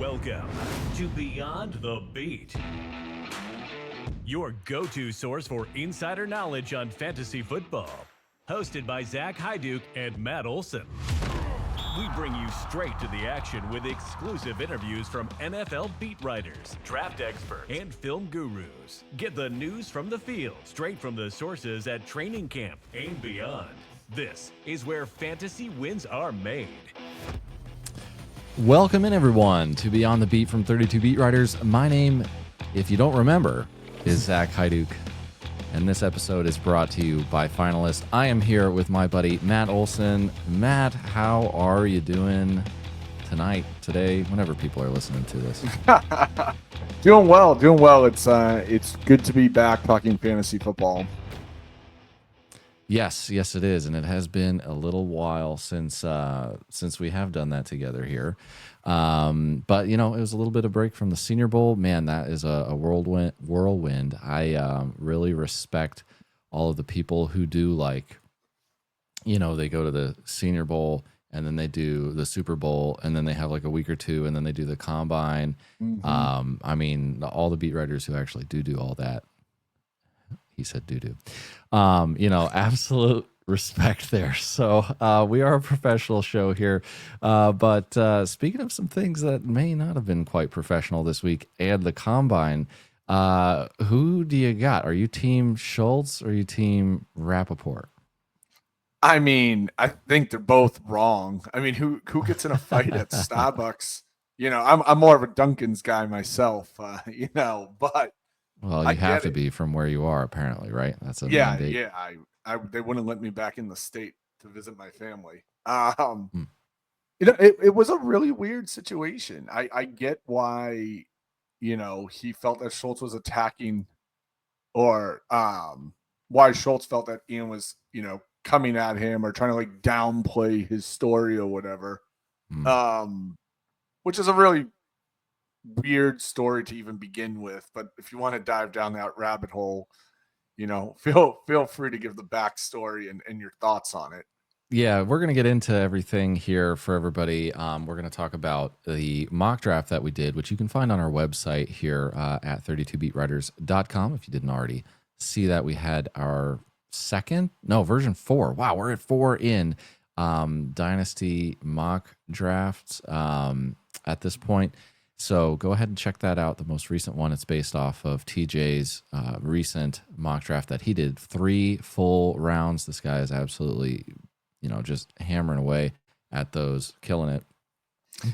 Welcome to Beyond the Beat, your go-to source for insider knowledge on fantasy football. Hosted by Zach Hyduke and Matt Olson. We bring you straight to the action with exclusive interviews from NFL beat writers, draft experts, and film gurus. Get the news from the field, straight from the sources at training camp and beyond. This is where fantasy wins are made. Welcome in, everyone, to Beyond the Beat from 32 Beatwriters. My name, if you don't remember, is Zach Hyduke, and this episode is brought to you by Finalist. I am here with my buddy Matt Olson. Matt, how are you doing tonight, today, whenever people are listening to this? Doing well. It's good to be back talking fantasy football. Yes, it is, and it has been a little while since we have done that together here. But it was a little bit of break from the Senior Bowl. Man, that is a whirlwind. I really respect all of the people who do they go to the Senior Bowl and then they do the Super Bowl and then they have like a week or two and then they do the Combine. Mm-hmm. All the beat writers who actually do all that. He said doo-doo. Absolute respect there. So we are a professional show here. But speaking of some things that may not have been quite professional this week and the Combine, who do you got? Are you team Schultz or are you team Rappaport? I think they're both wrong. Who gets in a fight at Starbucks? I'm more of a Dunkin's guy myself, but well, you have to be from where you are, apparently, right? That's a mandate. Yeah. They wouldn't let me back in the state to visit my family. It was a really weird situation. I get why, he felt that Schultz was attacking, or why Schultz felt that Ian was, coming at him or trying to downplay his story or whatever. Which is a really weird story to even begin with, but if you want to dive down that rabbit hole, feel free to give the backstory and your thoughts on it. Yeah, we're going to get into everything here for everybody. We're going to talk about the mock draft that we did, which you can find on our website here at 32beatwriters.com. If you didn't already see that, we had our version 4. Wow, we're at 4 in Dynasty mock drafts at this point. So go ahead and check that out. The most recent one, it's based off of TJ's recent mock draft that he did. 3 full rounds. This guy is absolutely, just hammering away at those, killing it.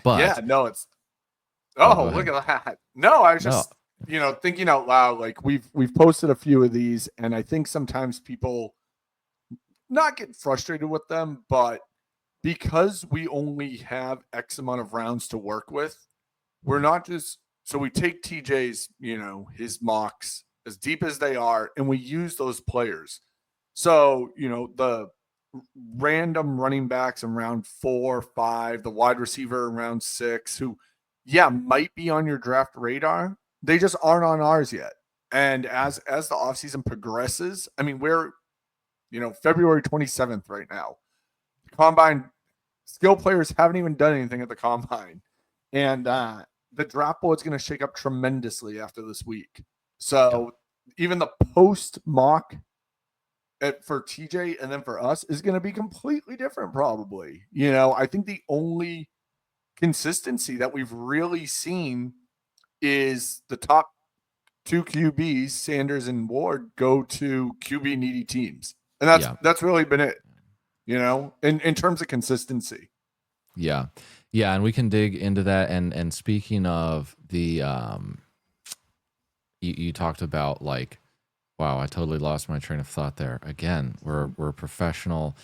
But yeah, no, it's look at that. No, I was just thinking out loud. Like we've posted a few of these, and I think sometimes people not get frustrated with them, but because we only have X amount of rounds to work with, we're not just, so we take TJ's, his mocks as deep as they are, and we use those players. So, the random running backs in round 4, 5, the wide receiver in round 6, who, might be on your draft radar, they just aren't on ours yet. And as the offseason progresses, we're, February 27th right now. The Combine, skill players haven't even done anything at the Combine. And the draft board is going to shake up tremendously after this week. So even the post mock for TJ and then for us is going to be completely different probably. I think the only consistency that we've really seen is the top 2 QBs, Sanders and Ward, go to QB needy teams. And that's really been it, in terms of consistency. Yeah, and we can dig into that. And speaking of the, you talked about wow, I totally lost my train of thought there. Again, we're a professional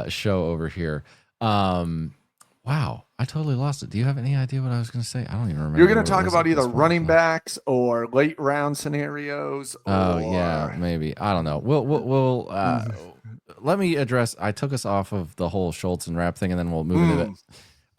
show over here. Wow, I totally lost it. Do you have any idea what I was going to say? I don't even remember. You're going to talk about either running backs or late round scenarios. Yeah, maybe. I don't know. We'll let me address. I took us off of the whole Schultz and Rapp thing, and then we'll move into it.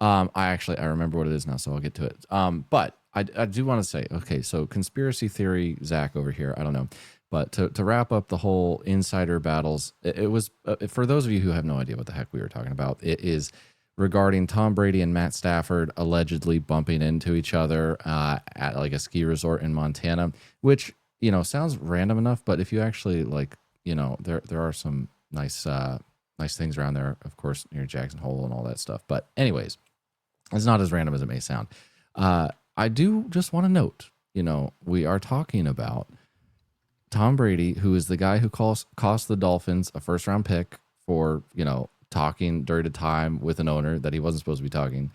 I remember what it is now, so I'll get to it. But I do want to say, okay, so conspiracy theory, Zach over here. I don't know, but to wrap up the whole insider battles, it was for those of you who have no idea what the heck we were talking about. It is regarding Tom Brady and Matt Stafford allegedly bumping into each other at like a ski resort in Montana, which, you know, sounds random enough, but if you actually like, you know, there are some nice things around there, of course, near Jackson Hole and all that stuff. But anyways, it's not as random as it may sound. I do just want to note, you know, we are talking about Tom Brady, who is the guy who cost the Dolphins a first-round pick for, you know, talking during a time with an owner that he wasn't supposed to be talking,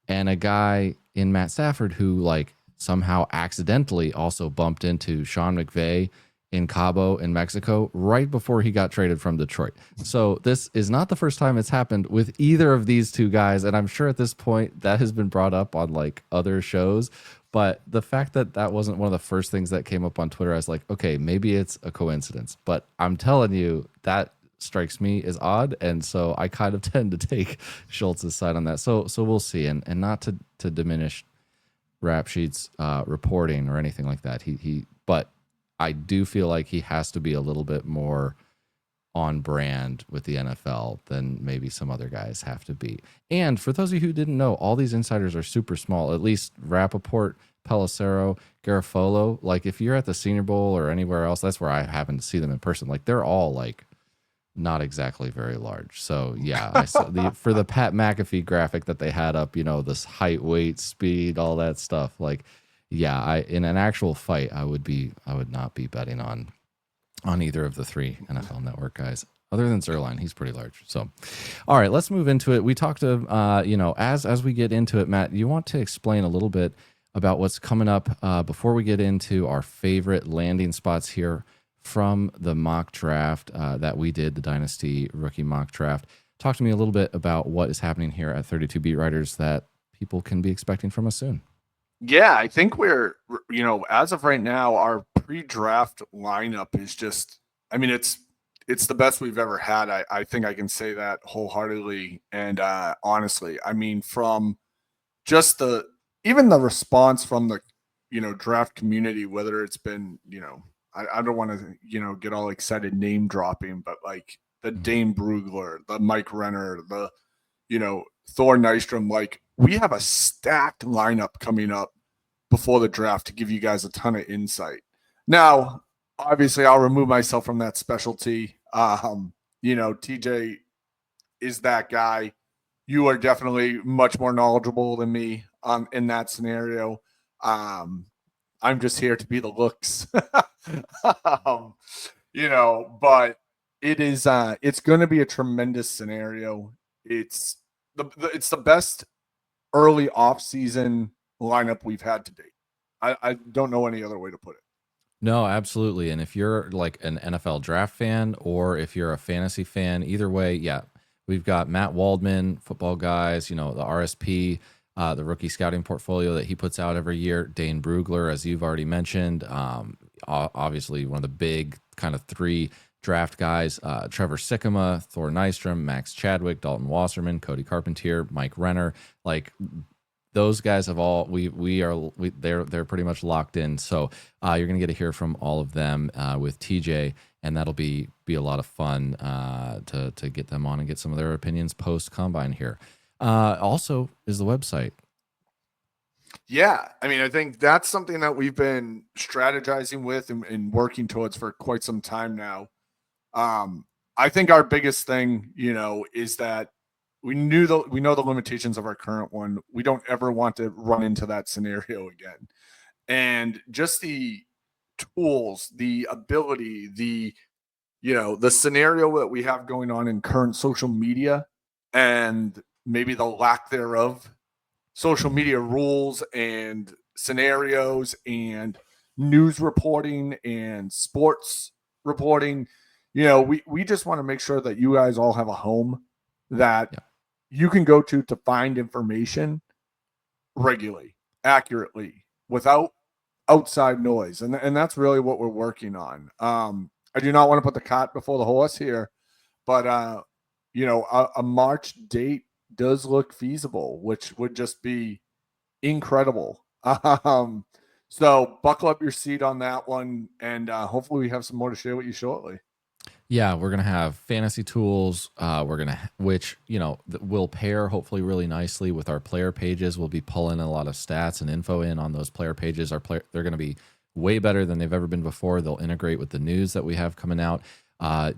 and a guy in Matt Stafford who like somehow accidentally also bumped into Sean McVay in Cabo in Mexico right before he got traded from Detroit. So this is not the first time it's happened with either of these two guys, and I'm sure at this point that has been brought up on like other shows. But the fact that that wasn't one of the first things that came up on Twitter, I was like, okay, maybe it's a coincidence. But I'm telling you, that strikes me as odd, and so I kind of tend to take Schultz's side on that. So we'll see, and not to diminish Rap Sheet's reporting or anything like that. But I do feel like he has to be a little bit more on brand with the NFL than maybe some other guys have to be. And for those of you who didn't know, all these insiders are super small. At least Rappaport, Pelissero, Garofolo. Like if you're at the Senior Bowl or anywhere else, that's where I happen to see them in person. Like they're all like not exactly very large. So yeah, I saw for the Pat McAfee graphic that they had up, you know, this height, weight, speed, all that stuff. Like, yeah, in an actual fight, I would not be betting on either of the three NFL Network guys, other than Zerline. He's pretty large. So, all right, let's move into it. We talked to, you know, as we get into it, Matt, you want to explain a little bit about what's coming up before we get into our favorite landing spots here from the mock draft that we did, the Dynasty rookie mock draft. Talk to me a little bit about what is happening here at 32 Beat Writers that people can be expecting from us soon. Yeah, I think we're, you know, as of right now, our pre-draft lineup is just, I mean, it's the best we've ever had. I think I can say that wholeheartedly. And honestly, I mean, from just even the response from the, you know, draft community, whether it's been, you know, I don't want to, you know, get all excited name dropping, but like the Dane Brugler, the Mike Renner, the, you know, Thor Nystrom, like we have a stacked lineup coming up before the draft to give you guys a ton of insight. Now, obviously, I'll remove myself from that specialty. You know, TJ is that guy. You are definitely much more knowledgeable than me in that scenario. I'm just here to be the looks. You know, but it is it's going to be a tremendous scenario. It's the best early off-season lineup we've had to date. I don't know any other way to put it. No, absolutely. And if you're like an NFL draft fan or if you're a fantasy fan, either way, yeah, we've got Matt Waldman, Football Guys, you know, the RSP, the rookie scouting portfolio that he puts out every year. Dane Brugler, as you've already mentioned, obviously one of the big kind of three draft guys, Trevor Sikkema, Thor Nystrom, Max Chadwick, Dalton Wasserman, Cody Carpentier, Mike Renner. Like those guys have all they're pretty much locked in. So you're gonna get to hear from all of them with TJ, and that'll be a lot of fun to get them on and get some of their opinions post combine here. Also is the website. Yeah, I mean, I think that's something that we've been strategizing with and working towards for quite some time now. I think our biggest thing, you know, is that we know the limitations of our current one. We don't ever want to run into that scenario again. And just the tools, the ability, the scenario that we have going on in current social media and maybe the lack thereof, social media rules and scenarios and news reporting and sports reporting. You know, we just want to make sure that you guys all have a home that you can go to find information regularly, accurately, without outside noise. And that's really what we're working on. I do not want to put the cart before the horse here, but a March date does look feasible, which would just be incredible. So buckle up your seat on that one, and hopefully we have some more to share with you shortly. Yeah, we're gonna have fantasy tools. Which will pair hopefully really nicely with our player pages. We'll be pulling a lot of stats and info in on those player pages. They're gonna be way better than they've ever been before. They'll integrate with the news that we have coming out.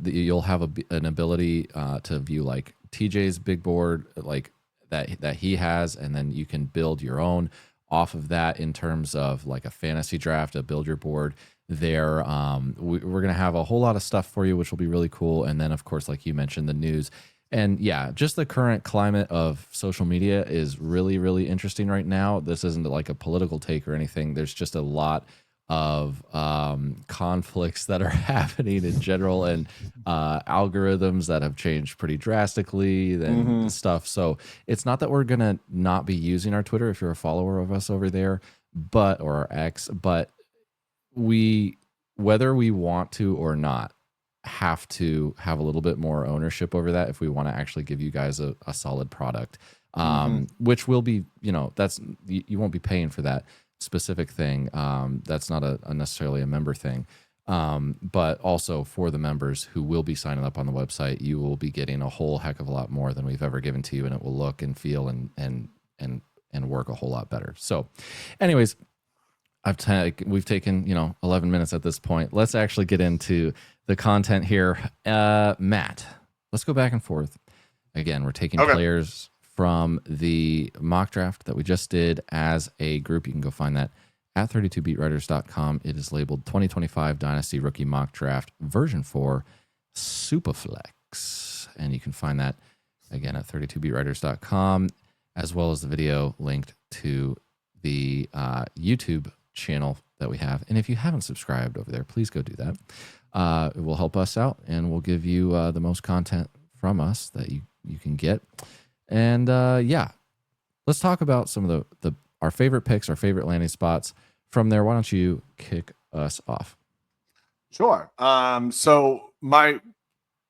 You'll have an ability to view like TJ's big board, like that he has, and then you can build your own off of that in terms of like a fantasy draft, to build your board there. We're going to have a whole lot of stuff for you, which will be really cool. And then, of course, like you mentioned, the news. And yeah, just the current climate of social media is really, really interesting right now. This isn't like a political take or anything. There's just a lot of conflicts that are happening in general, and algorithms that have changed pretty drastically and stuff. So it's not that we're going to not be using our Twitter if you're a follower of us over there, or our X, but whether we want to or not, have to have a little bit more ownership over that if we want to actually give you guys a solid product, which will be, that's, you won't be paying for that specific thing. That's not a necessarily a member thing. But also for the members who will be signing up on the website, you will be getting a whole heck of a lot more than we've ever given to you, and it will look and feel and work a whole lot better. So anyways, we've taken 11 minutes at this point. Let's actually get into the content here. Matt, let's go back and forth. Again, we're taking players from the mock draft that we just did as a group. You can go find that at 32beatwriters.com. It is labeled 2025 Dynasty Rookie Mock Draft version 4 Superflex. And you can find that again at 32beatwriters.com, as well as the video linked to the YouTube channel that we have. And if you haven't subscribed over there, please go do that. It will help us out, and we'll give you the most content from us that you can get. And yeah, let's talk about some of our favorite picks, our favorite landing spots. From there, why don't you kick us off? Sure. So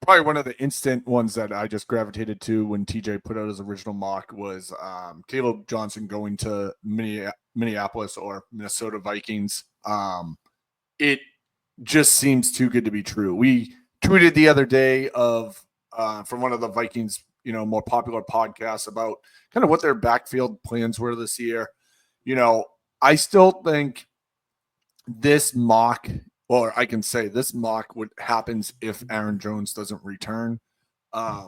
probably one of the instant ones that I just gravitated to when TJ put out his original mock was Kaleb Johnson going to Minneapolis or Minnesota Vikings. It just seems too good to be true. We tweeted the other day from one of the Vikings, more popular podcasts about kind of what their backfield plans were this year. I still think this mock, or I can say this mock, what happens if Aaron Jones doesn't return. I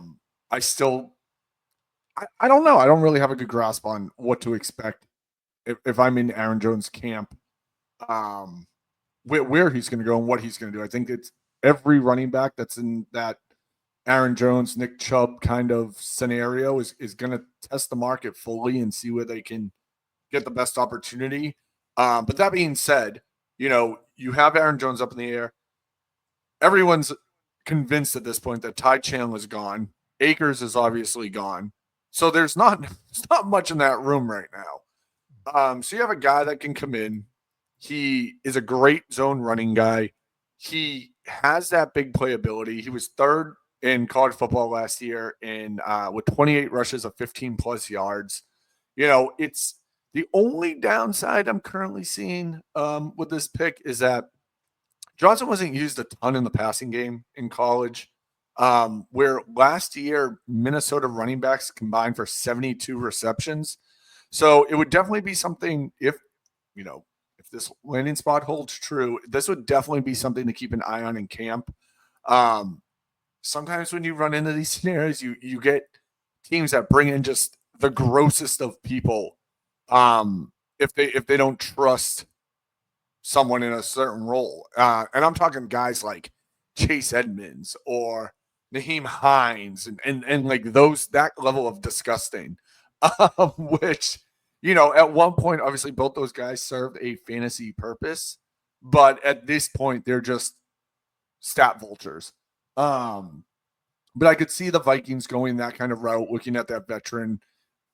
don't know. I don't really have a good grasp on what to expect if I'm in Aaron Jones camp, where he's going to go and what he's going to do. I think it's every running back that's in that Aaron Jones, Nick Chubb kind of scenario is going to test the market fully and see where they can get the best opportunity. But that being said, you have Aaron Jones up in the air. Everyone's convinced at this point that Ty Chandler is gone. Akers is obviously gone. So there's not much in that room right now. So you have a guy that can come in. He is a great zone running guy. He has that big playability. He was third in college football last year with 28 rushes of 15 plus yards. It's the only downside I'm currently seeing with this pick is that Johnson wasn't used a ton in the passing game in college, where last year Minnesota running backs combined for 72 receptions. So it would definitely be something if this landing spot holds true, this would definitely be something to keep an eye on in camp. Sometimes when you run into these scenarios, you get teams that bring in just the grossest of people. If they don't trust someone in a certain role. And I'm talking guys like Chase Edmonds or Naheem Hines and like that level of disgusting, which, at one point, obviously both those guys served a fantasy purpose, but at this point they're just stat vultures. But I could see the Vikings going that kind of route, looking at that veteran,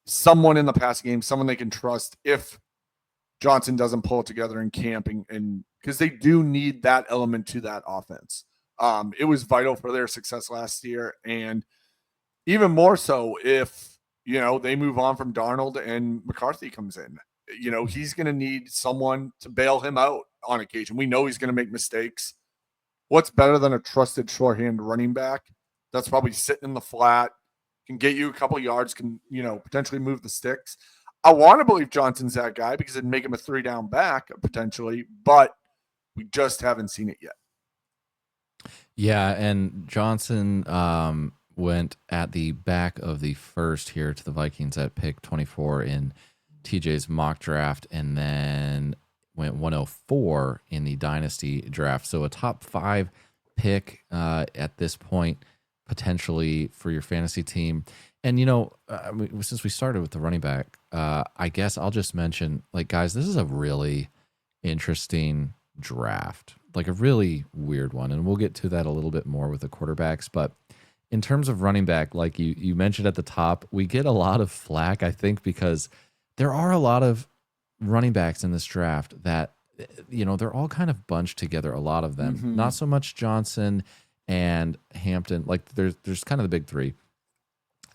someone in the pass game, someone they can trust if Johnson doesn't pull it together in camp, and because they do need that element to that offense. It was vital for their success last year, and even more so if they move on from Darnold and McCarthy comes in. He's going to need someone to bail him out on occasion. We know he's going to make mistakes. what's better than a trusted shorthand running back that's probably sitting in the flat, can get you a couple of yards, can, potentially move the sticks. I want to believe Johnson's that guy because it'd make him a 3-down back potentially, but we just haven't seen it yet. Yeah, and Johnson went at the back of the first here to the Vikings at pick 24 in TJ's mock draft, and then went 104 in the Dynasty draft. So a top 5 pick at this point, potentially for your fantasy team. And, since we started with the running back, I guess I'll just mention, guys, this is a really interesting draft, a really weird one. And we'll get to that a little bit more with the quarterbacks. But in terms of running back, like you mentioned at the top, we get a lot of flack, I think, because there are a lot of running backs in this draft that, they're all kind of bunched together, a lot of them. Not so much Johnson and Hampton. There's kind of the big 3.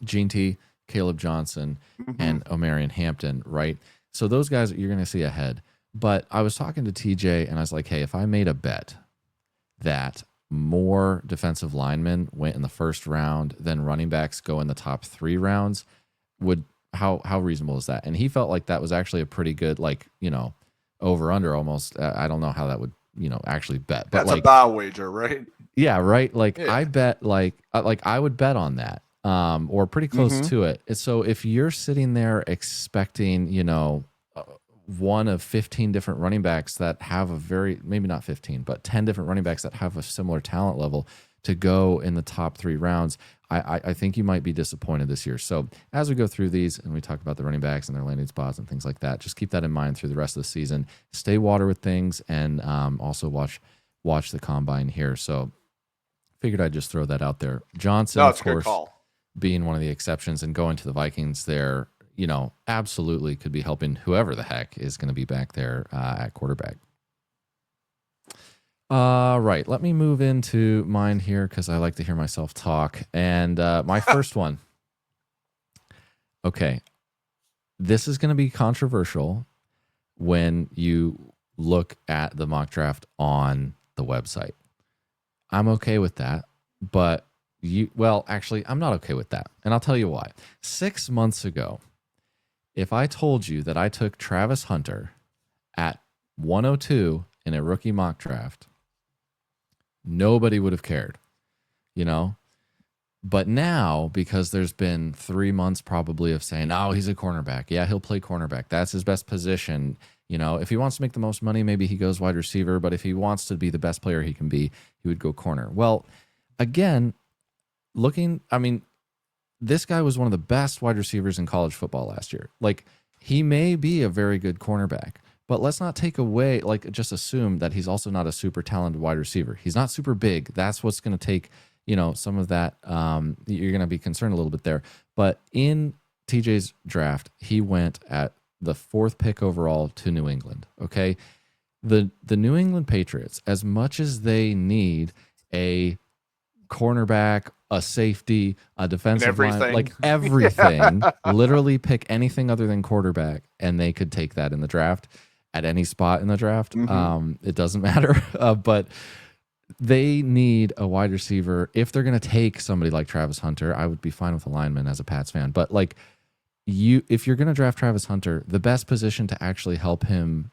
Gene T, Kaleb Johnson, and Omarion Hampton, right? So those guys you're going to see ahead. But I was talking to TJ, and I was like, hey, if I made a bet that more defensive linemen went in the first round than running backs go in the top 3 rounds, how reasonable is that? And he felt like that was actually a pretty good, over-under almost. I don't know how that would, actually bet. But that's a bow wager, right? Yeah, right? I bet, I would bet on that. Or pretty close to it. So if you're sitting there expecting, one of 15 different running backs that have maybe not 15, but 10 different running backs that have a similar talent level to go in the top 3 rounds, I think you might be disappointed this year. So as we go through these and we talk about the running backs and their landing spots and things like that, just keep that in mind through the rest of the season. Stay water with things, and also watch the combine here. So figured I'd just throw that out there. Johnson, of course, being one of the exceptions and going to the Vikings there, absolutely could be helping whoever the heck is going to be back there at quarterback. Right. Let me move into mine here because I like to hear myself talk. And my first one. Okay. This is going to be controversial when you look at the mock draft on the website. I'm okay with that, but actually, I'm not okay with that. And I'll tell you why. 6 months ago, if I told you that I took Travis Hunter at 102 in a rookie mock draft, nobody would have cared, But now, because there's been 3 months probably of saying, oh, he's a cornerback. Yeah, he'll play cornerback. That's his best position. If he wants to make the most money, maybe he goes wide receiver. But if he wants to be the best player he can be, he would go corner. Well, again, this guy was one of the best wide receivers in college football last year. He may be a very good cornerback, but let's not take away, just assume that he's also not a super talented wide receiver. He's not super big. That's what's going to take, some of that. You're going to be concerned a little bit there. But in TJ's draft, he went at the 4th pick overall to New England. Okay. The New England Patriots, as much as they need a cornerback, a safety, a defensive line, everything, literally pick anything other than quarterback, and they could take that in the draft at any spot in the draft. It doesn't matter, but they need a wide receiver. If they're going to take somebody like Travis Hunter, I would be fine with a lineman as a Pats fan, but if you're going to draft Travis Hunter, the best position to actually help him,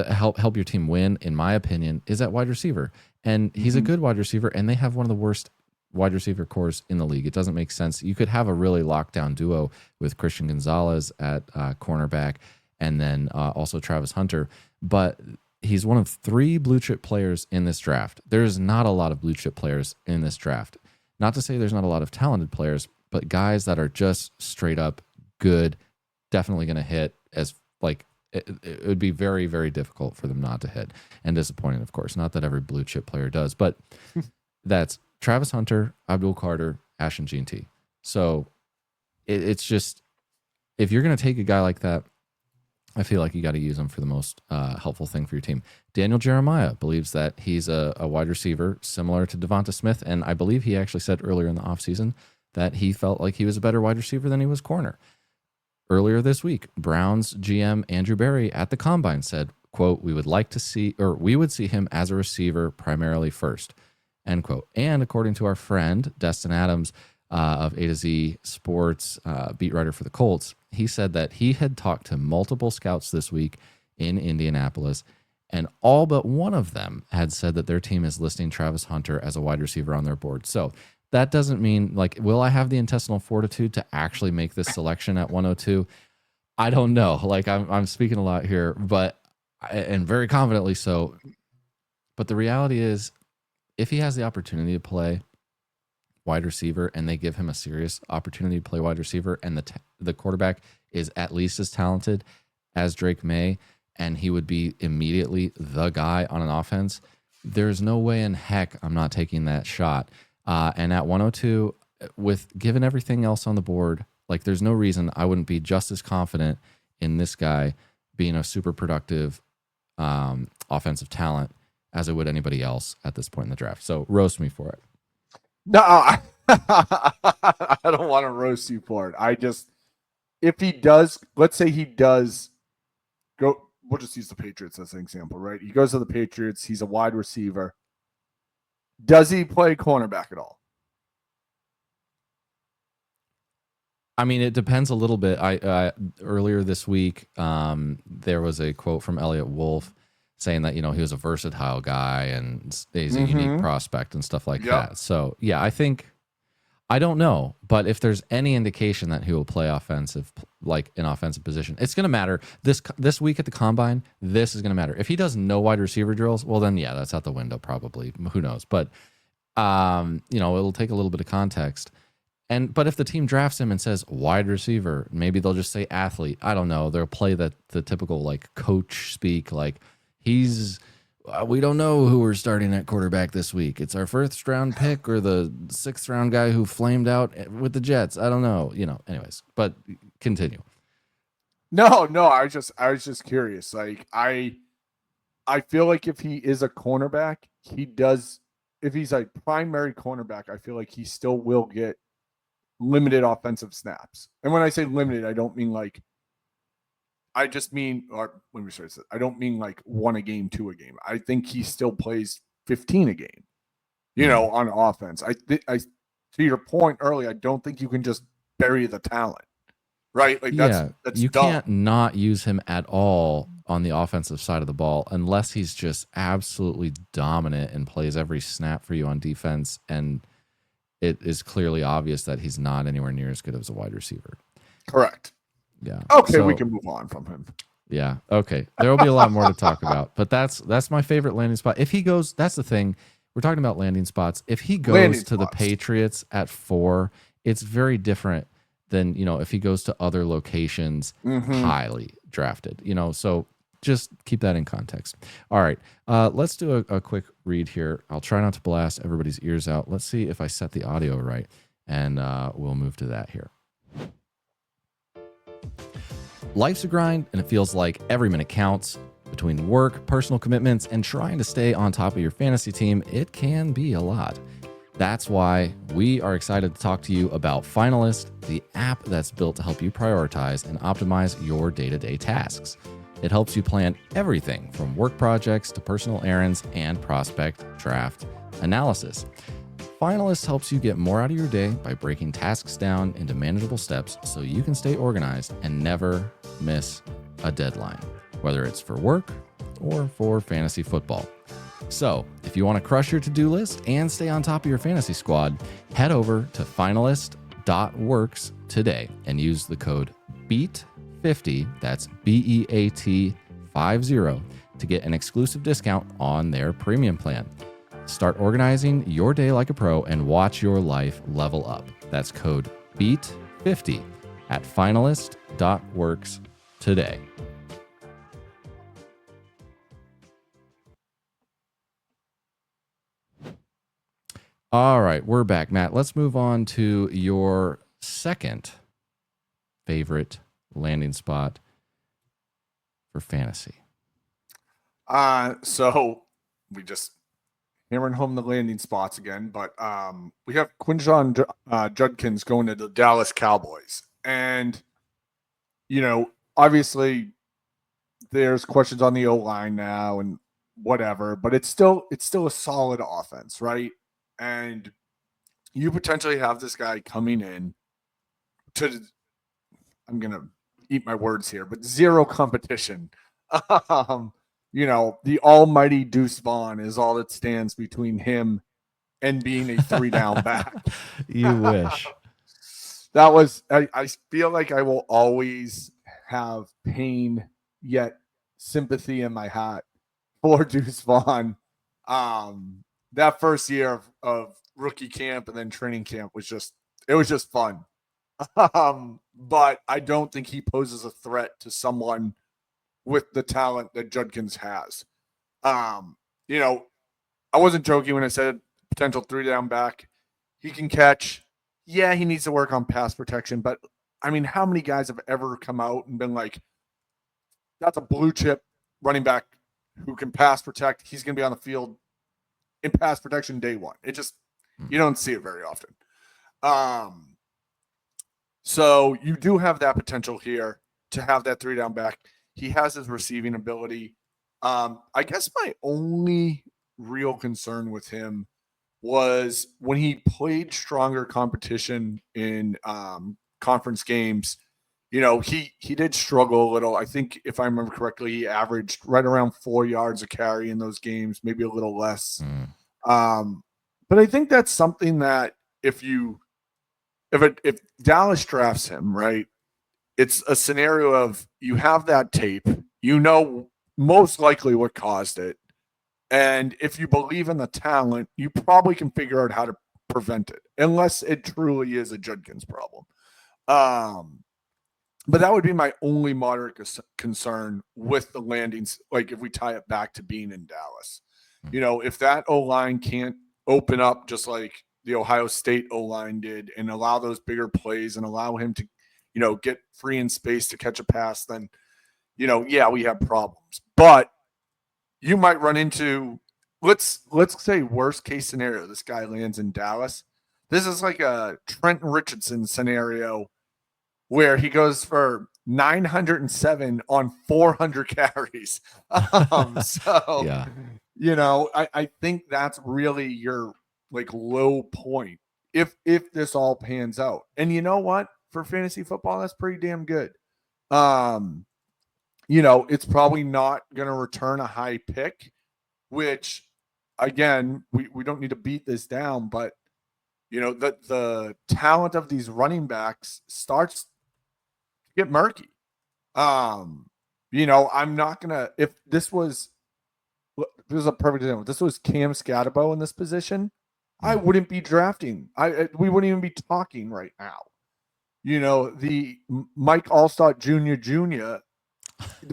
help your team win, in my opinion, is at wide receiver. And he's a good wide receiver, and they have one of the worst wide receiver cores in the league. It doesn't make sense. You could have a really lockdown duo with Christian Gonzalez at cornerback, and then also Travis Hunter. But he's one of 3 blue chip players in this draft. There's not a lot of blue chip players in this draft. Not to say there's not a lot of talented players, but guys that are just straight up good, definitely going to hit. It would be very, very difficult for them not to hit, and disappointing, of course. Not that every blue chip player does, but that's Travis Hunter, Abdul Carter, Ashton Gene T. So it's just, if you're going to take a guy like that, I feel like you got to use him for the most helpful thing for your team. Daniel Jeremiah believes that he's a wide receiver similar to Devonta Smith, and I believe he actually said earlier in the offseason that he felt like he was a better wide receiver than he was corner. Earlier this week, Browns GM Andrew Berry at the Combine said, quote, we would see him as a receiver primarily first, end quote. And according to our friend, Destin Adams of A to Z Sports, beat writer for the Colts, he said that he had talked to multiple scouts this week in Indianapolis, and all but one of them had said that their team is listing Travis Hunter as a wide receiver on their board. So that doesn't mean, like, will I have the intestinal fortitude to actually make this selection at 102? I don't know. Like, I'm speaking a lot here, and very confidently so. But the reality is, if he has the opportunity to play wide receiver and they give him a serious opportunity to play wide receiver, and the quarterback is at least as talented as Drake May, and he would be immediately the guy on an offense, there's no way in heck I'm not taking that shot. And at 102, given everything else on the board, like, there's no reason I wouldn't be just as confident in this guy being a super productive offensive talent as I would anybody else at this point in the draft. So roast me for it. No, I don't want to roast you for it. If he does, let's say he does go, we'll just use the Patriots as an example, right? He goes to the Patriots. He's a wide receiver. Does he play cornerback at all? I mean, it depends a little bit. Earlier this week, there was a quote from Elliott Wolf saying that, he was a versatile guy and he's a unique prospect and stuff like that. So, yeah, I don't know. But if there's any indication that he will play offensive, like an offensive position, it's going to matter. This week at the Combine, this is going to matter. If he does no wide receiver drills, well, then, yeah, that's out the window probably. Who knows? But, it'll take a little bit of context. But if the team drafts him and says wide receiver, maybe they'll just say athlete. I don't know. They'll play the typical, like, coach speak, like, we don't know who we're starting at quarterback this week. It's our first round pick or the 6th round guy who flamed out with the Jets. I don't know. Anyways, but continue. No, I was just curious. Like, I feel like if he is a cornerback, if he's a primary cornerback, I feel like he still will get limited offensive snaps. And when I say limited, I don't mean like, I just mean, or let me rephrase it, I don't mean like 1 a game, 2 a game. I think he still plays 15 a game, on offense. To your point earlier, I don't think you can just bury the talent, right? Like, that's you dumb. Can't not use him at all on the offensive side of the ball unless he's just absolutely dominant and plays every snap for you on defense. And it is clearly obvious that he's not anywhere near as good as a wide receiver. Correct. Yeah. Okay, we can move on from him. Yeah. Okay. There will be a lot more to talk about, but that's my favorite landing spot. If he goes, that's the thing. We're talking about landing spots. If he goes to the Patriots at 4, it's very different than, if he goes to other locations highly drafted, so just keep that in context. All right. Let's do a quick read here. I'll try not to blast everybody's ears out. Let's see if I set the audio right, and we'll move to that here. Life's a grind, and it feels like every minute counts. Between work, personal commitments, and trying to stay on top of your fantasy team, it can be a lot. That's why we are excited to talk to you about Finalist, the app that's built to help you prioritize and optimize your day-to-day tasks. It helps you plan everything from work projects to personal errands and prospect draft analysis. Finalist helps you get more out of your day by breaking tasks down into manageable steps so you can stay organized and never miss a deadline, whether it's for work or for fantasy football. So, if you want to crush your to-do list and stay on top of your fantasy squad, head over to finalist.works today and use the code BEAT50, that's BEAT50, to get an exclusive discount on their premium plan. Start organizing your day like a pro and watch your life level up. That's code BEAT50 at finalist.works today. All right, we're back, Matt. Let's move on to your second favorite landing spot for fantasy. So we just hammering home the landing spots again, but we have Quinshon Judkins going to the Dallas Cowboys. And, obviously there's questions on the O-line now and whatever, but it's still a solid offense, right? And you potentially have this guy coming in to, I'm going to eat my words here, but zero competition. The almighty Deuce Vaughn is all that stands between him and being a 3-down back. You wish. That was, I feel like I will always have pain yet sympathy in my heart for Deuce Vaughn. That first year of rookie camp and then training camp was just fun. But I don't think he poses a threat to someone with the talent that Judkins has. I wasn't joking when I said potential 3-down back. He can catch. Yeah, he needs to work on pass protection, but I mean, how many guys have ever come out and been like, that's a blue chip running back who can pass protect. He's going to be on the field in pass protection day one. You don't see it very often. So you do have that potential here to have that 3-down back. He has his receiving ability. I guess my only real concern with him was when he played stronger competition in conference games. He did struggle a little. I think if I remember correctly, he averaged right around 4 yards a carry in those games, maybe a little less. But I think that's something that if Dallas drafts him, right, it's a scenario of you have that tape, most likely what caused it. And if you believe in the talent, you probably can figure out how to prevent it, unless it truly is a Judkins problem. But that would be my only moderate concern with the landings, like if we tie it back to being in Dallas. If that O-line can't open up just like the Ohio State O-line did and allow those bigger plays and allow him to, get free in space to catch a pass, then, we have problems. But you might run into, let's say worst case scenario, this guy lands in Dallas. This is like a Trent Richardson scenario where he goes for 907 on 400 carries. Yeah. I think that's really your low point if this all pans out. And you know what? For fantasy football, that's pretty damn good. It's probably not going to return a high pick, which, again, we don't need to beat this down, but, the talent of these running backs starts to get murky. I'm not going to – if this was – this is a perfect example. If this was Cam Scatterbo in this position, I wouldn't be drafting. We wouldn't even be talking right now. The Mike Allstott Jr.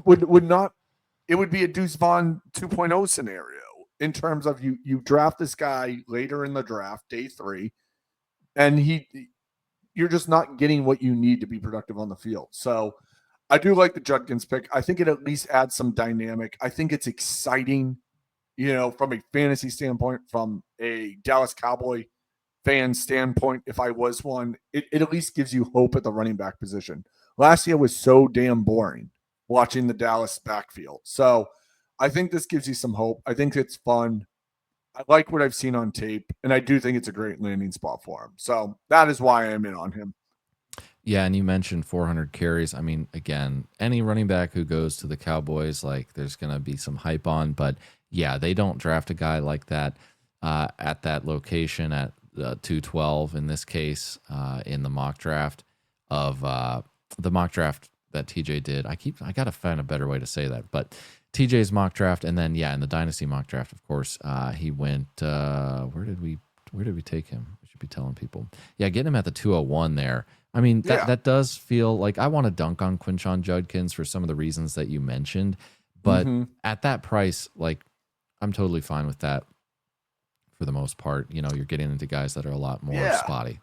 would not, it would be a Deuce Vaughn 2.0 scenario in terms of you draft this guy later in the draft, day 3, and you're just not getting what you need to be productive on the field. So I do like the Judkins pick. I think it at least adds some dynamic. I think it's exciting, from a fantasy standpoint, from a Dallas Cowboy fan standpoint. If I was one, it at least gives you hope at the running back position. Last year was so damn boring watching the Dallas backfield. So I think this gives you some hope. I think it's fun. I like what I've seen on tape, and I do think it's a great landing spot for him. So that is why I'm in on him. Yeah, and you mentioned 400 carries. I mean, again, any running back who goes to the Cowboys, there's going to be some hype on. But, yeah, they don't draft a guy like that at that location at 212 in this case in the mock draft that TJ did. I got to find a better way to say that. But TJ's mock draft, and then, in the Dynasty mock draft, of course, he went where did we take him? We should be telling people. Yeah, getting him at the 201 there. I mean, that does feel like I want to dunk on Quinshon Judkins for some of the reasons that you mentioned. But at that price, I'm totally fine with that for the most part. You're getting into guys that are a lot more spotty.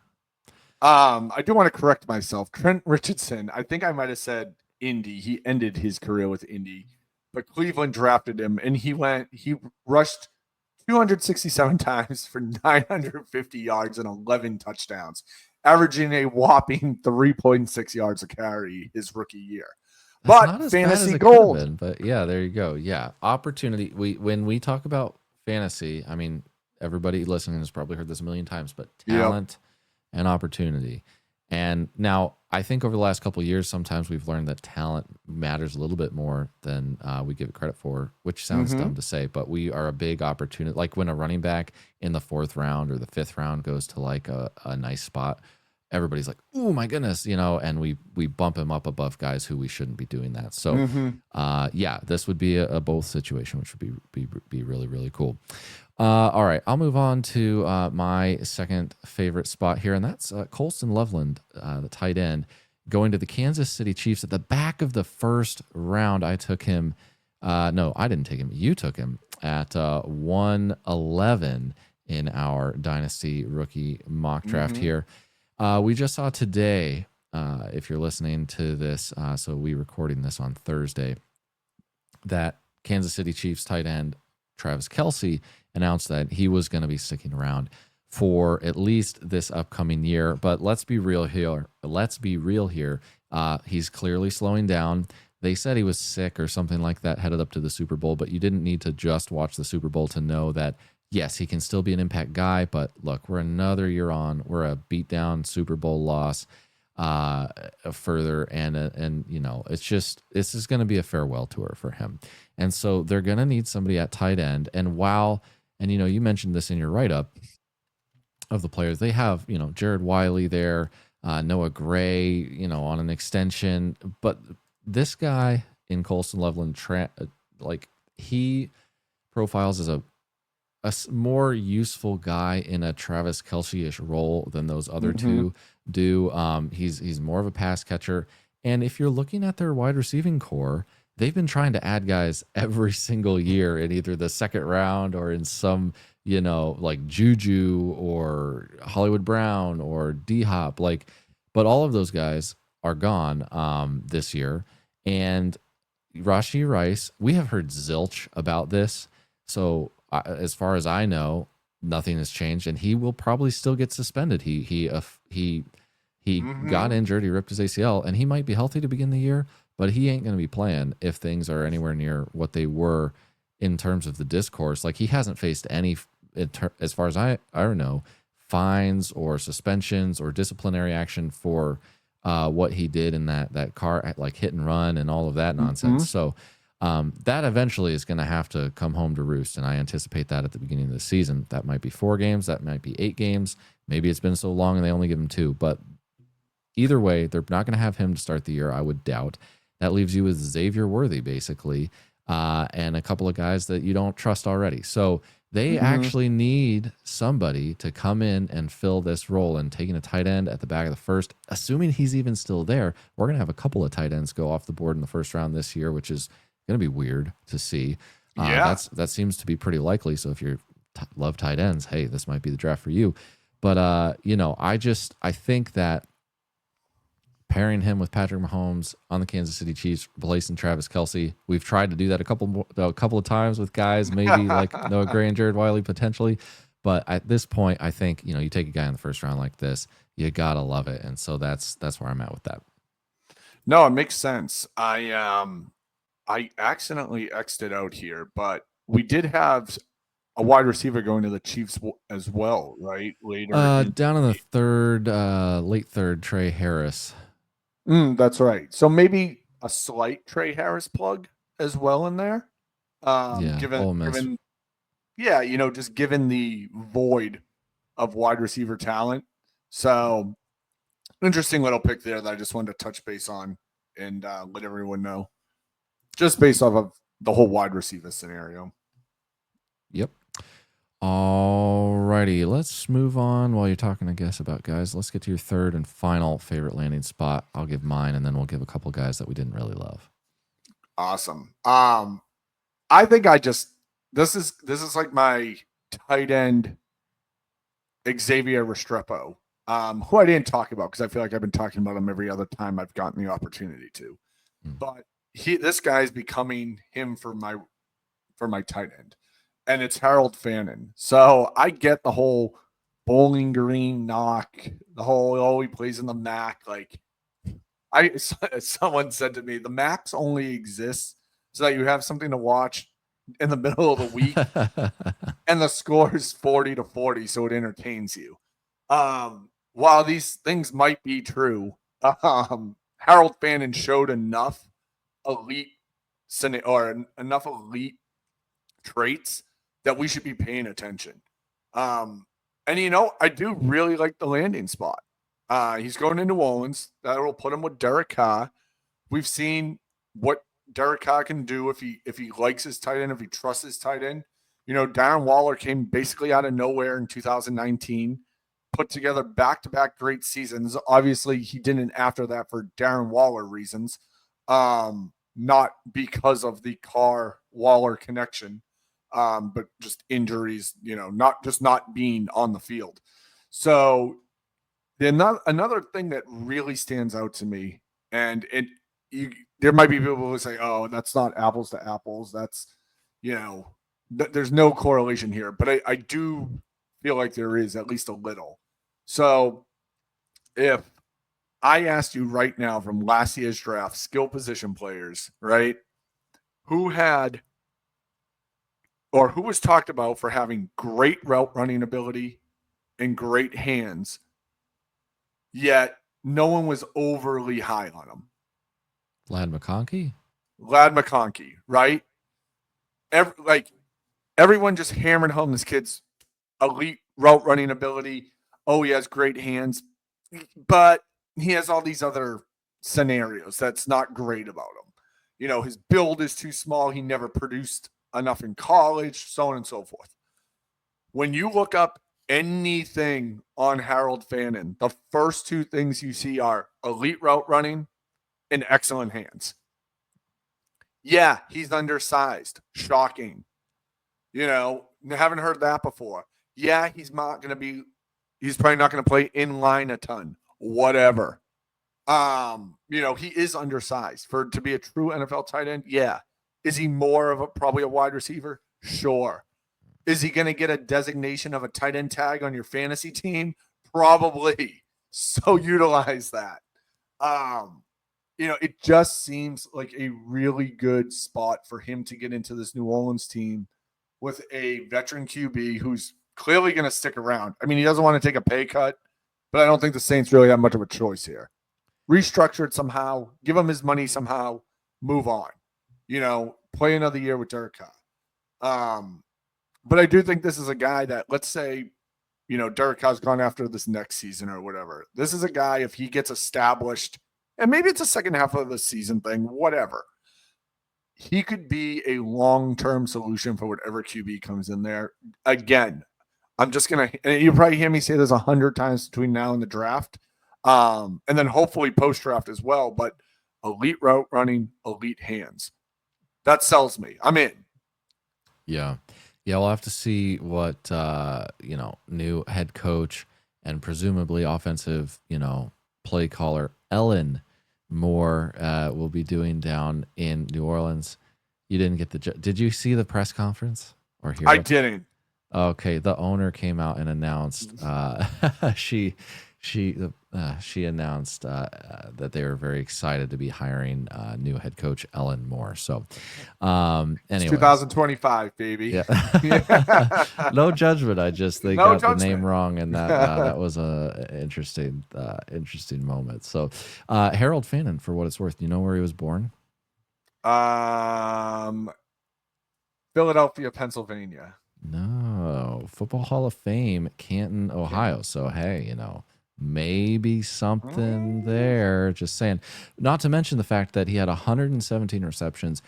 I do want to correct myself. Trent Richardson, I think I might have said Indy. He ended his career with Indy. But Cleveland drafted him, and he rushed 267 times for 950 yards and 11 touchdowns, averaging a whopping 3.6 yards a carry his rookie year. That's but not as bad fantasy as it gold. could have been, but yeah, there you go. Yeah, opportunity. When we talk about fantasy, I mean, everybody listening has probably heard this a million times, but talent and opportunity. And now, I think over the last couple of years, sometimes we've learned that talent matters a little bit more than we give it credit for, which sounds dumb to say, but we are a big opportunity. Like when a running back in the 4th round or the 5th round goes to like a nice spot, everybody's like, "Oh my goodness," and we bump him up above guys who we shouldn't be doing that. So, yeah, this would be a both situation, which would be really, really cool. All right, I'll move on to my second favorite spot here, and that's Colston Loveland, the tight end, going to the Kansas City Chiefs at the back of the 1st round. I took him. No, I didn't take him. You took him at 111 in our Dynasty rookie mock draft here. We just saw today, if you're listening to this, so we recording this on Thursday, that Kansas City Chiefs tight end Travis Kelce announced that he was going to be sticking around for at least this upcoming year. But let's be real here. He's clearly slowing down. They said he was sick or something like that headed up to the Super Bowl, but you didn't need to just watch the Super Bowl to know that, yes, he can still be an impact guy, but look, we're another year on. We're a beatdown Super Bowl loss further, and it's just, this is going to be a farewell tour for him. And so they're going to need somebody at tight end. And you mentioned this in your write-up of the players. They have, Jared Wiley there, Noah Gray, on an extension. But this guy in Colston Loveland, he profiles as a more useful guy in a Travis Kelce-ish role than those other two do. He's more of a pass catcher. And if you're looking at their wide receiving core, they've been trying to add guys every single year in either the 2nd round or in some, like Juju or Hollywood Brown or D-Hop. But all of those guys are gone this year. And Rashee Rice, we have heard zilch about this. So as far as I know, nothing has changed, and he will probably still get suspended. He got injured. He ripped his ACL, and he might be healthy to begin the year, but he ain't going to be playing if things are anywhere near what they were in terms of the discourse. Like, he hasn't faced any, as far as I know, fines or suspensions or disciplinary action for what he did in that car, like hit and run and all of that nonsense. So that eventually is going to have to come home to roost, and I anticipate that at the beginning of the season. That might be 4 games, that might be 8 games. Maybe it's been so long and they only give him 2, but either way, they're not going to have him to start the year, I would doubt. That leaves you with Xavier Worthy, basically, and a couple of guys that you don't trust already. So they actually need somebody to come in and fill this role, and taking a tight end at the back of the 1st, assuming he's even still there. We're going to have a couple of tight ends go off the board in the 1st round this year, which is going to be weird to see. That seems to be pretty likely. So if you love tight ends, hey, this might be the draft for you. But I think that pairing him with Patrick Mahomes on the Kansas City Chiefs, replacing Travis Kelce, we've tried to do that a couple of times with guys, maybe like Noah Gray and Jared Wiley potentially. But at this point, I think you take a guy in the 1st round like this, you gotta love it. And so that's where I'm at with that. No, it makes sense. I accidentally X'd it out here, but we did have a wide receiver going to the Chiefs as well, right? Later, down in the 3rd, late 3rd, Trey Harris. That's right. So maybe a slight Trey Harris plug as well in there. Given just given the void of wide receiver talent. So interesting little pick there that I just wanted to touch base on and let everyone know. Just based off of the whole wide receiver scenario. Yep. All righty. Let's move on while you're talking, I guess, about guys. Let's get to your 3rd and final favorite landing spot. I'll give mine, and then we'll give a couple guys that we didn't really love. Awesome. I think this is like my tight end Xavier Restrepo, who I didn't talk about because I feel like I've been talking about him every other time I've gotten the opportunity to. But this guy's becoming him for my tight end, and it's Harold Fannin. So I get the whole Bowling Green knock, the whole he plays in the MAC. Like, Someone said to me, the max only exists so that you have something to watch in the middle of the week, and the score is 40-40, so it entertains you. While these things might be true, Harold Fannin showed enough elite traits that we should be paying attention. And I do really like the landing spot. He's going to New Orleans. That will put him with Derek Carr. We've seen what Derek Carr can do if he likes his tight end, if he trusts his tight end. Darren Waller came basically out of nowhere in 2019, put together back-to-back great seasons. Obviously, he didn't after that for Darren Waller reasons, not because of the Carr-Waller connection, but just injuries, not being on the field. So another thing that really stands out to me, and there might be people who say, oh, that's not apples to apples. That's, there's no correlation here, but I do feel like there is at least a little. So if I asked you right now from last year's draft, skill position players, right, who was talked about for having great route running ability and great hands, yet no one was overly high on him? Ladd McConkey, right? Everyone just hammered home this kid's elite route running ability. Oh, he has great hands, but he has all these other scenarios that's not great about him. His build is too small. He never produced enough in college, so on and so forth. When you look up anything on Harold Fannin, the first two things you see are elite route running and excellent hands. Yeah, he's undersized. Shocking. Haven't heard that before. Yeah, he's probably not going to play in line a ton. Whatever. He is undersized to be a true NFL tight end. Yeah. Is he more of probably a wide receiver? Sure. Is he going to get a designation of a tight end tag on your fantasy team? Probably. So utilize that. It just seems like a really good spot for him to get into this New Orleans team with a veteran QB who's clearly going to stick around. I mean, he doesn't want to take a pay cut, but I don't think the Saints really have much of a choice here. Restructure it somehow, give him his money somehow, move on. Play another year with Derek Carr. But I do think this is a guy that, let's say, Derek Carr's gone after this next season or whatever. This is a guy, if he gets established, and maybe it's a second half of the season thing, whatever, he could be a long-term solution for whatever QB comes in there. Again, I'm just going to, and you'll probably hear me say this 100 times between now and the draft, and then hopefully post-draft as well, but elite route running, elite hands. That sells me. I'm in. Yeah. We'll have to see what, new head coach and presumably offensive, play caller Ellen Moore will be doing down in New Orleans. You didn't get did you see the press conference or hear? I didn't. Okay. The owner came out and announced, she announced that they were very excited to be hiring new head coach Ellen Moore. So, anyway, 2025, baby. Yeah. No judgment. They got judgment. The name wrong, and that was a interesting moment. So, Harold Fannin, for what it's worth, you know where he was born? Philadelphia, Pennsylvania. No, Football Hall of Fame, Canton, Ohio. So, hey, maybe something there. Just saying. Not to mention the fact that he had 117 receptions,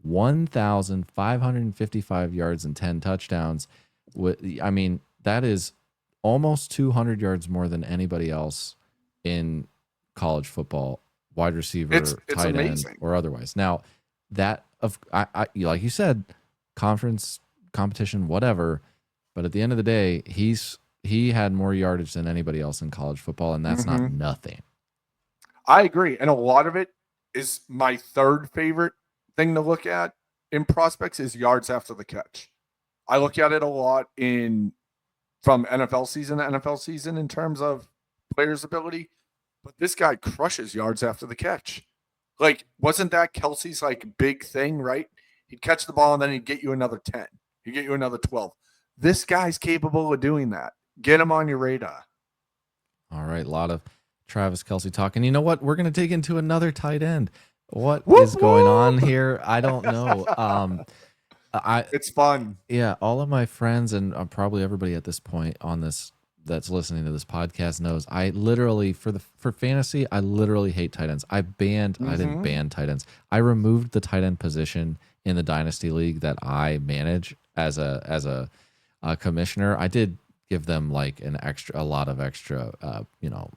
1,555 yards, and 10 touchdowns. That is almost 200 yards more than anybody else in college football, wide receiver, it's tight amazing. end, or otherwise. Now, I like you said, conference competition, whatever. But at the end of the day, he had more yardage than anybody else in college football, and that's not nothing. I agree. And a lot of it is my third favorite thing to look at in prospects is yards after the catch. I look at it a lot from NFL season to NFL season in terms of players' ability. but this guy crushes yards after the catch. Like, wasn't that Kelsey's like big thing, right? He'd catch the ball and then he'd get you another 10. He'd get you another 12. This guy's capable of doing that. Get him on your radar. All right, a lot of Travis Kelce talking. You know what? We're going to dig into another tight end. What is going on here? I don't know. It's fun. Yeah, all of my friends and probably everybody at this point on this that's listening to this podcast knows I literally for fantasy I literally hate tight ends. I didn't ban tight ends. I removed the tight end position in the Dynasty league that I manage as a commissioner. I did give them like a lot of extra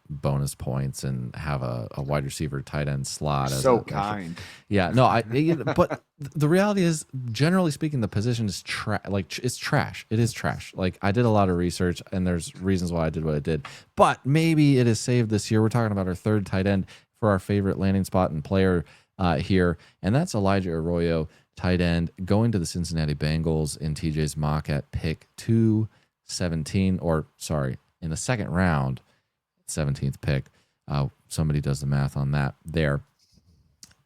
bonus points and have a wide receiver tight end slot. So kind. Yeah, no, but the reality is, generally speaking, the position is it's trash. It is trash. Like, I did a lot of research and there's reasons why I did what I did, but maybe it is saved this year. We're talking about our third tight end for our favorite landing spot and player here, and that's Elijah Arroyo, tight end, going to the Cincinnati Bengals in TJ's mock at pick 217, or sorry, in the second round, 17th pick. Somebody does the math on that there.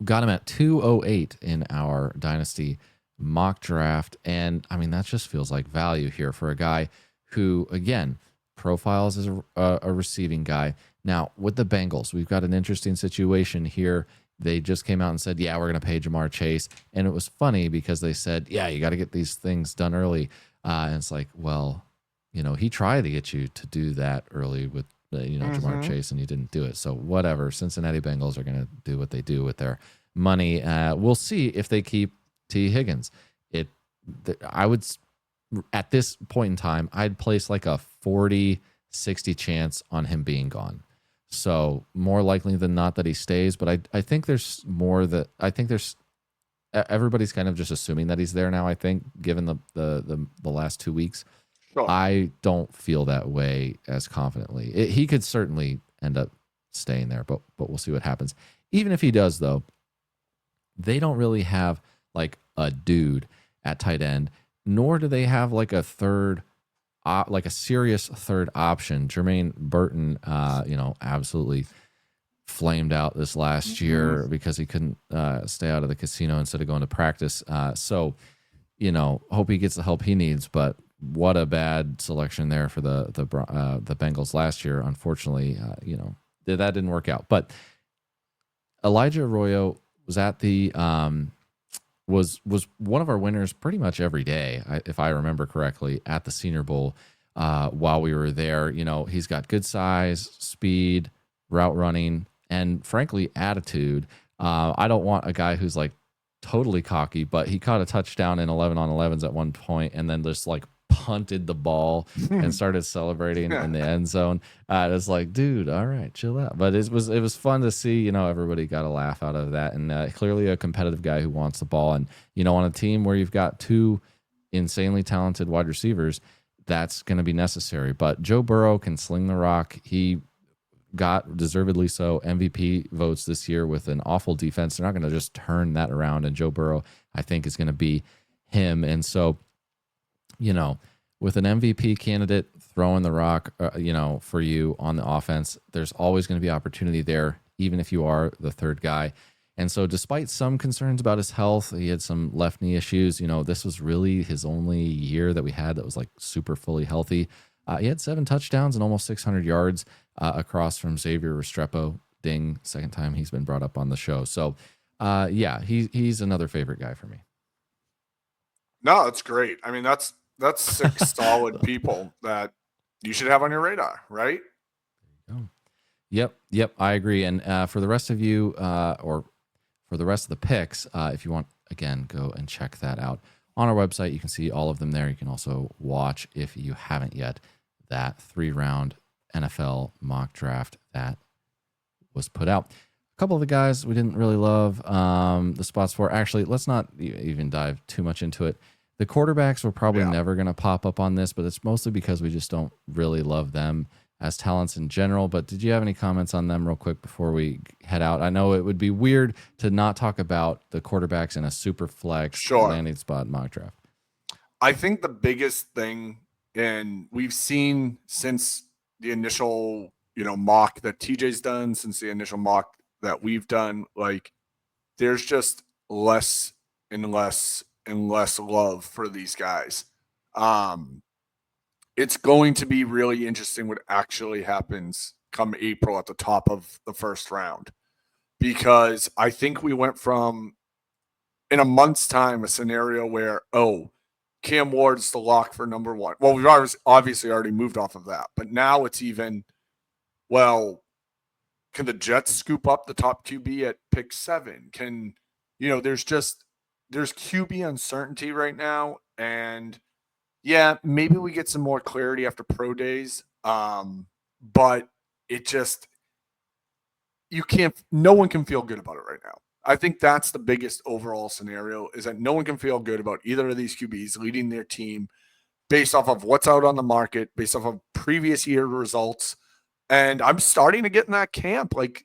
Got him at 208 in our Dynasty mock draft. And I mean, that just feels like value here for a guy who, again, profiles as a receiving guy. Now, with the Bengals, we've got an interesting situation here. They just came out and said, yeah, we're going to pay Jamar Chase. And it was funny because they said, yeah, you got to get these things done early. And it's like, well, he tried to get you to do that early with, Jamar Chase, and you didn't do it. So whatever. Cincinnati Bengals are going to do what they do with their money. We'll see if they keep T. Higgins. I would, at this point in time, I'd place like a 40-60 chance on him being gone. So more likely than not that he stays, but I think there's more that I think there's everybody's kind of just assuming that he's there now. I think given the last 2 weeks, sure. I don't feel that way as confidently. He could certainly end up staying there, but we'll see what happens. Even if he does, though, they don't really have like a dude at tight end, nor do they have like a serious third option. Jermaine Burton, absolutely flamed out this last year because he couldn't stay out of the casino instead of going to practice. So, hope he gets the help he needs. But what a bad selection there for the Bengals last year. Unfortunately, that didn't work out. But Elijah Arroyo was at the was one of our winners pretty much every day, if I remember correctly, at the Senior Bowl while we were there. He's got good size, speed, route running, and frankly, attitude. I don't want a guy who's like totally cocky, but he caught a touchdown in 11-on-11s at one point and then just like punted the ball and started celebrating in the end zone. It's like, dude, all right, chill out. But it was fun to see, everybody got a laugh out of that. And clearly a competitive guy who wants the ball. And, on a team where you've got two insanely talented wide receivers, that's going to be necessary. But Joe Burrow can sling the rock. He got, deservedly so, MVP votes this year with an awful defense. They're not going to just turn that around. And Joe Burrow, I think, is going to be him. And so, with an MVP candidate throwing the rock, for you on the offense, there's always going to be opportunity there, even if you are the third guy. And so despite some concerns about his health, he had some left knee issues. This was really his only year that we had that was like super fully healthy. He had 7 touchdowns and almost 600 yards across from Xavier Restrepo. Ding, second time he's been brought up on the show. So, he's another favorite guy for me. No, that's great. I mean, that's 6 solid people that you should have on your radar, right? There you go. Yep, I agree. And for the rest of you, or for the rest of the picks, if you want, again, go and check that out on our website. You can see all of them there. You can also watch, if you haven't yet, that 3-round NFL mock draft that was put out. A couple of the guys we didn't really love the spots for. Actually, let's not even dive too much into it. The quarterbacks were probably never going to pop up on this, but it's mostly because we just don't really love them as talents in general. But did you have any comments on them real quick before we head out? I know it would be weird to not talk about the quarterbacks in a super flex landing spot mock draft. I think the biggest thing, and we've seen since the initial mock that TJ's done, since the initial mock that we've done, like there's just less and less and less love for these guys. It's going to be really interesting what actually happens come April at the top of the first round, because I think we went from, in a month's time, a scenario where, Cam Ward's the lock for number one. Well, we've obviously already moved off of that, but now it's even, well, can the Jets scoop up the top QB at pick 7? There's QB uncertainty right now, and yeah, maybe we get some more clarity after pro days. But it just, no one can feel good about it right now. I think that's the biggest overall scenario, is that no one can feel good about either of these QBs leading their team based off of what's out on the market, based off of previous year results. And I'm starting to get in that camp. Like,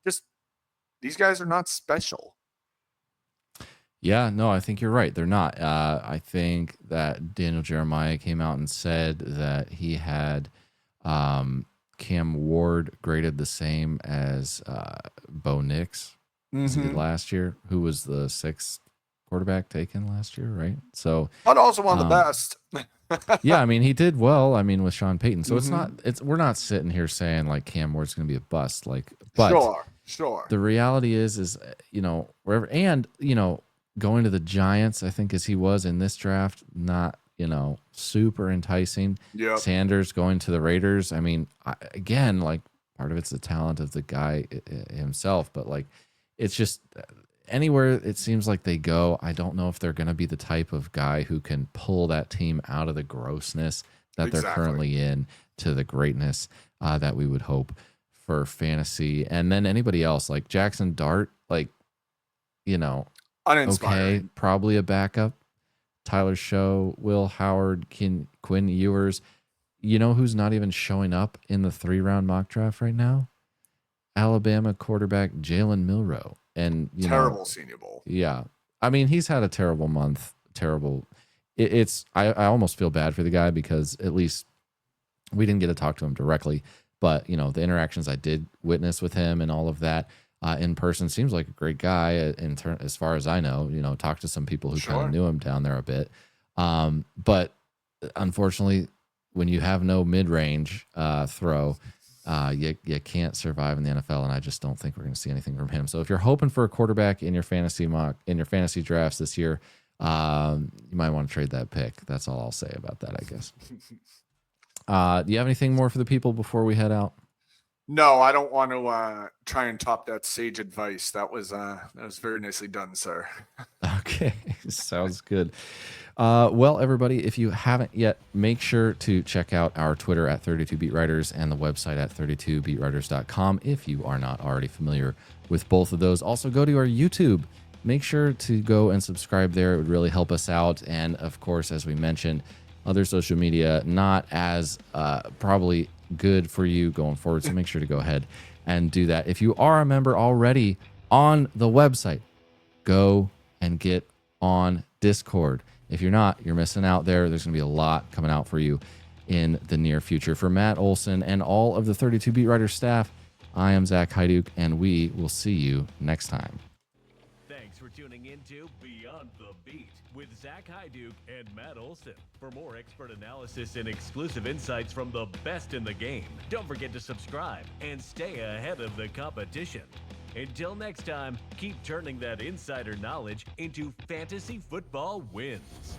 these guys are not special. Yeah, no, I think you're right. They're not. I think that Daniel Jeremiah came out and said that he had Cam Ward graded the same as Bo Nix as he did last year, who was the 6th quarterback taken last year, right? So, but also one of the best. Yeah, I mean, he did well. I mean, with Sean Payton. So we're not sitting here saying like Cam Ward's going to be a bust. Like, but sure. The reality is wherever, and going to the Giants, I think, as he was in this draft, not, super enticing. Yeah. Sanders going to the Raiders. I mean, again, like, part of it's the talent of the guy himself, but like, it's just anywhere it seems like they go, I don't know if they're going to be the type of guy who can pull that team out of the grossness that they're currently in to the greatness that we would hope for fantasy. And then anybody else like Jackson Dart, like, uninspiring. Okay, probably a backup. Tyler Show, Will Howard, Quinn Ewers. You know who's not even showing up in the 3-round mock draft right now? Alabama quarterback Jalen Milroe. And terrible Senior Bowl. Yeah. I mean, he's had a terrible month. Terrible. I almost feel bad for the guy, because at least we didn't get to talk to him directly. But, the interactions I did witness with him and all of that, in person, seems like a great guy as far as I know. Talked to some people who kind of knew him down there a bit. But unfortunately, when you have no mid-range throw, you can't survive in the NFL, and I just don't think we're going to see anything from him. So if you're hoping for a quarterback in your fantasy drafts this year, you might want to trade that pick. That's all I'll say about that, I guess. Do you have anything more for the people before we head out? No, I don't want to try and top that sage advice. That was very nicely done, sir. Okay, sounds good. Well, everybody, if you haven't yet, make sure to check out our Twitter at 32BeatWriters and the website at 32beatwriters.com if you are not already familiar with both of those. Also, go to our YouTube. Make sure to go and subscribe there. It would really help us out. And, of course, as we mentioned, other social media, not as probably good for you going forward. So make sure to go ahead and do that. If you are a member already on the website, go and get on Discord. If you're not, you're missing out there. There's going to be a lot coming out for you in the near future. For Matt Olson and all of the 32 Beat Writers staff, I am Zach Hyduke, and we will see you next time. Thanks for tuning into Beyond the Beat with Zach Hyduke and Matt Olson. For more expert analysis and exclusive insights from the best in the game, don't forget to subscribe and stay ahead of the competition. Until next time, keep turning that insider knowledge into fantasy football wins.